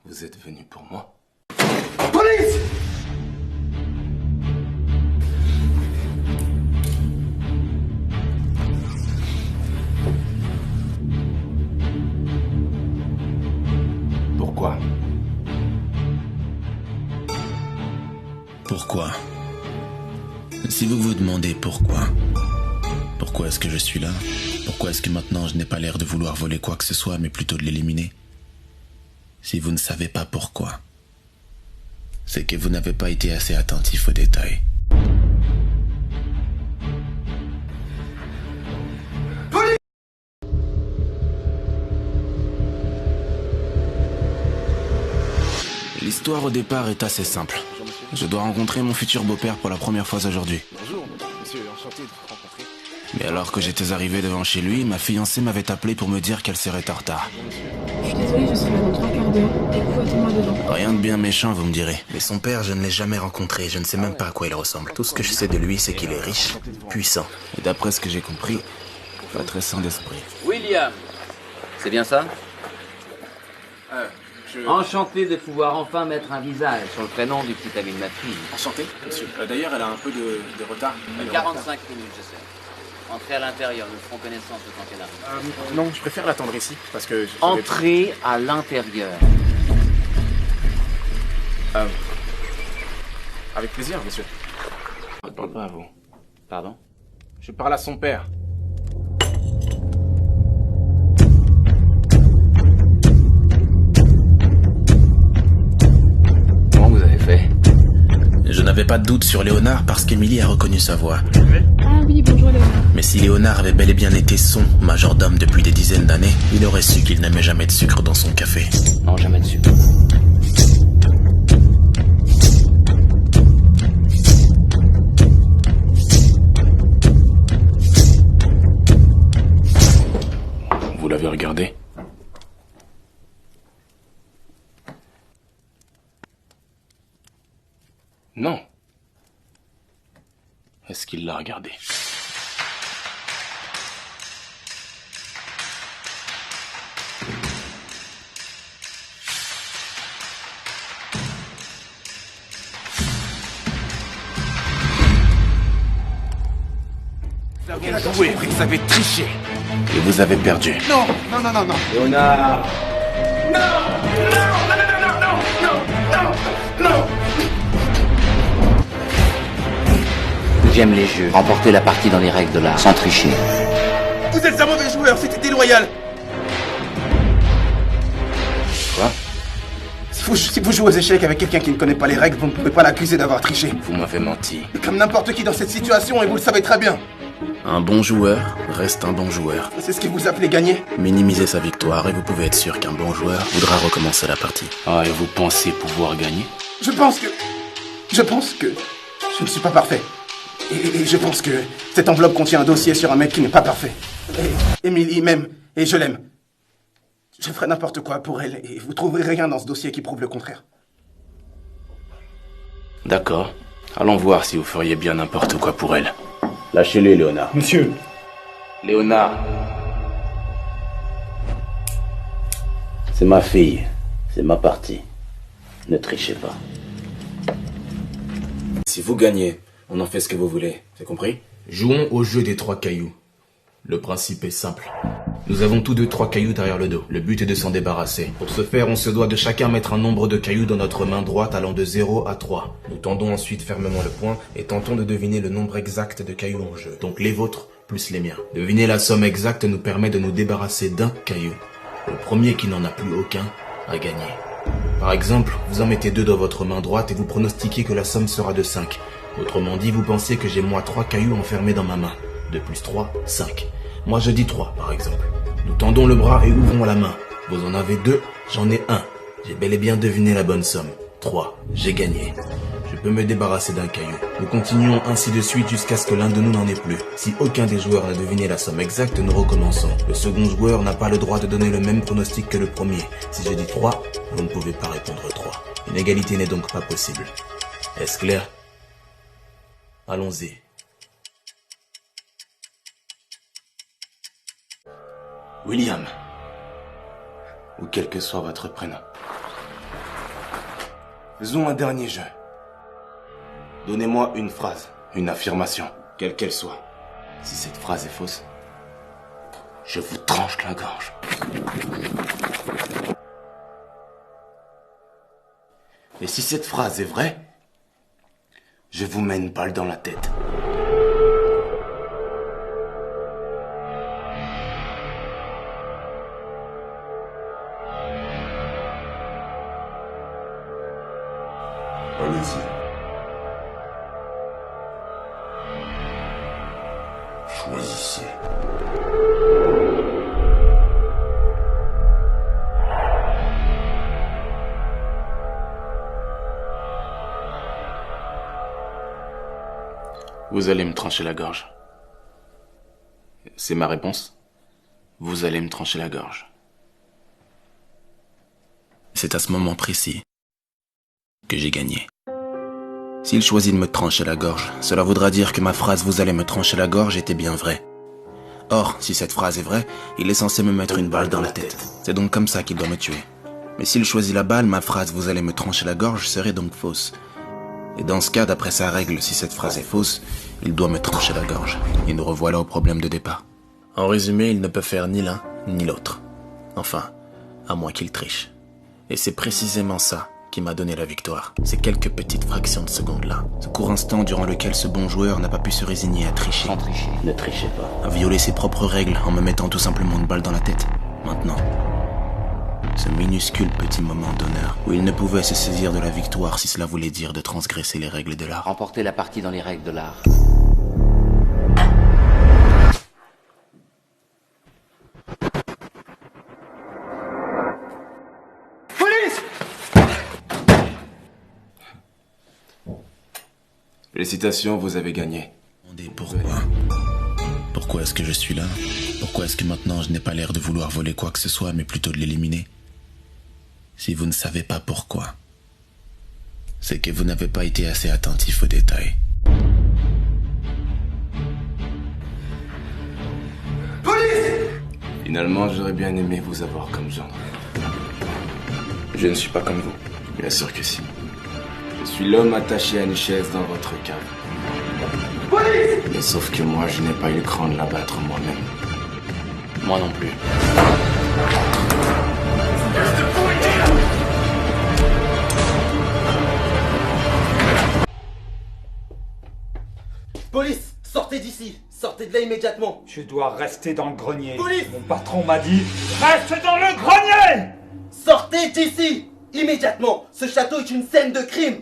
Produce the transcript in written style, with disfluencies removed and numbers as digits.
Vous êtes venu pour moi? Police! Pourquoi? Pourquoi? Si vous vous demandez pourquoi est-ce que je suis là? Pourquoi est-ce que maintenant je n'ai pas l'air de vouloir voler quoi que ce soit, mais plutôt de l'éliminer? Si vous ne savez pas pourquoi, c'est que vous n'avez pas été assez attentif aux détails. L'histoire au départ est assez simple. Je dois rencontrer mon futur beau-père pour la première fois aujourd'hui. Bonjour, monsieur, enchanté de vous rencontrer. Mais alors que j'étais arrivé devant chez lui, ma fiancée m'avait appelé pour me dire qu'elle serait en retard. Je suis désolée, je serai là dans 3 quarts d'heure. Et vous, attends-moi devant. Rien de bien méchant, vous me direz. Mais son père, je ne l'ai jamais rencontré. Je ne sais même pas à quoi il ressemble. Tout ce que je sais de lui, c'est qu'il est riche, puissant. Et d'après ce que j'ai compris, pas très sain d'esprit. William, c'est bien ça? Enchanté de pouvoir enfin mettre un visage sur le prénom du petit ami de ma fille. Enchanté, monsieur. D'ailleurs, elle a un peu de retard. 45 minutes, je sais. Entrez à l'intérieur, nous ferons connaissance le temps qu'elle arrive. Non, je préfère l'attendre ici, parce que... Entrez à l'intérieur. Avec plaisir, monsieur. Je parle pas à vous. Pardon? Je parle à son père. Comment vous avez fait? Je n'avais pas de doute sur Léonard parce qu'Émilie a reconnu sa voix. Ah oui, bonjour Léonard. Mais si Léonard avait bel et bien été son majordome depuis des dizaines d'années, il aurait su qu'il n'aimait jamais de sucre dans son café. Non, jamais dessus. Vous l'avez regardé? Non. Est-ce qu'il l'a regardé? Vous avez joué, vous avez triché. Et vous avez perdu. Non, non, non, non, non. Léonard! J'aime les jeux. Remporter la partie dans les règles de l'art, sans tricher. Vous êtes un mauvais joueur, c'était déloyal. Quoi? Si vous jouez aux échecs avec quelqu'un qui ne connaît pas les règles, vous ne pouvez pas l'accuser d'avoir triché. Vous m'avez menti. Comme n'importe qui dans cette situation, et vous le savez très bien. Un bon joueur reste un bon joueur. C'est ce que vous appelez gagner? Minimisez sa victoire et vous pouvez être sûr qu'un bon joueur voudra recommencer la partie. Ah, et vous pensez pouvoir gagner? Je pense que je ne suis pas parfait. Et je pense que cette enveloppe contient un dossier sur un mec qui n'est pas parfait. Et Émilie m'aime, et je l'aime. Je ferai n'importe quoi pour elle, et vous trouverez rien dans ce dossier qui prouve le contraire. D'accord. Allons voir si vous feriez bien n'importe quoi pour elle. Lâchez-les, Léonard. Monsieur. Léonard. C'est ma fille. C'est ma partie. Ne trichez pas. Si vous gagnez, on en fait ce que vous voulez. C'est compris? Jouons au jeu des 3 cailloux. Le principe est simple. Nous avons tous deux 3 cailloux derrière le dos. Le but est de s'en débarrasser. Pour ce faire, on se doit de chacun mettre un nombre de cailloux dans notre main droite allant de 0 à 3. Nous tendons ensuite fermement le poing et tentons de deviner le nombre exact de cailloux en jeu. Donc les vôtres plus les miens. Deviner la somme exacte nous permet de nous débarrasser d'un caillou. Le premier qui n'en a plus aucun a gagné. Par exemple, vous en mettez 2 dans votre main droite et vous pronostiquez que la somme sera de 5. Autrement dit, vous pensez que j'ai moi 3 cailloux enfermés dans ma main. 2 plus 3, 5. Moi je dis 3 par exemple. Nous tendons le bras et ouvrons la main. Vous en avez 2, j'en ai 1. J'ai bel et bien deviné la bonne somme. 3, j'ai gagné. Je peux me débarrasser d'un caillou. Nous continuons ainsi de suite jusqu'à ce que l'un de nous n'en ait plus. Si aucun des joueurs n'a deviné la somme exacte, nous recommençons. Le second joueur n'a pas le droit de donner le même pronostic que le premier. Si je dis 3, vous ne pouvez pas répondre 3. Une égalité n'est donc pas possible. Est-ce clair? Allons-y. William. Ou quel que soit votre prénom. Faisons un dernier jeu. Donnez-moi une phrase, une affirmation, quelle qu'elle soit. Si cette phrase est fausse, je vous tranche la gorge. Et si cette phrase est vraie, je vous mets une balle dans la tête. Allez-y. Choisissez. Vous allez me trancher la gorge. C'est ma réponse. Vous allez me trancher la gorge. C'est à ce moment précis que j'ai gagné. S'il choisit de me trancher la gorge, cela voudra dire que ma phrase « vous allez me trancher la gorge » était bien vraie. Or, si cette phrase est vraie, il est censé me mettre une balle dans la tête. C'est donc comme ça qu'il doit me tuer. Mais s'il choisit la balle, ma phrase « vous allez me trancher la gorge » serait donc fausse. Et dans ce cas, d'après sa règle, si cette phrase est fausse, il doit me trancher la gorge. Et nous revoilà au problème de départ. En résumé, il ne peut faire ni l'un, ni l'autre. Enfin, à moins qu'il triche. Et c'est précisément ça qui m'a donné la victoire. Ces quelques petites fractions de secondes là. Ce court instant durant lequel ce bon joueur n'a pas pu se résigner à tricher. Sans tricher. Ne trichez pas. À violer ses propres règles en me mettant tout simplement une balle dans la tête. Maintenant, ce minuscule petit moment d'honneur où il ne pouvait se saisir de la victoire si cela voulait dire de transgresser les règles de l'art. Remporter la partie dans les règles de l'art. Félicitations, vous avez gagné. Demandez pourquoi. Pourquoi est-ce que je suis là? Pourquoi est-ce que maintenant je n'ai pas l'air de vouloir voler quoi que ce soit, mais plutôt de l'éliminer? Si vous ne savez pas pourquoi, c'est que vous n'avez pas été assez attentif aux détails. Finalement, j'aurais bien aimé vous avoir comme gendre. Je ne suis pas comme vous. Bien sûr que si. Je suis l'homme attaché à une chaise dans votre cave. Mais sauf que moi, je n'ai pas eu le cran de l'abattre moi-même. Moi non plus. Police, sortez d'ici. Sortez de là immédiatement. Tu dois rester dans le grenier. Police! Mon patron m'a dit, reste dans le grenier! Sortez d'ici immédiatement. Ce château est une scène de crime.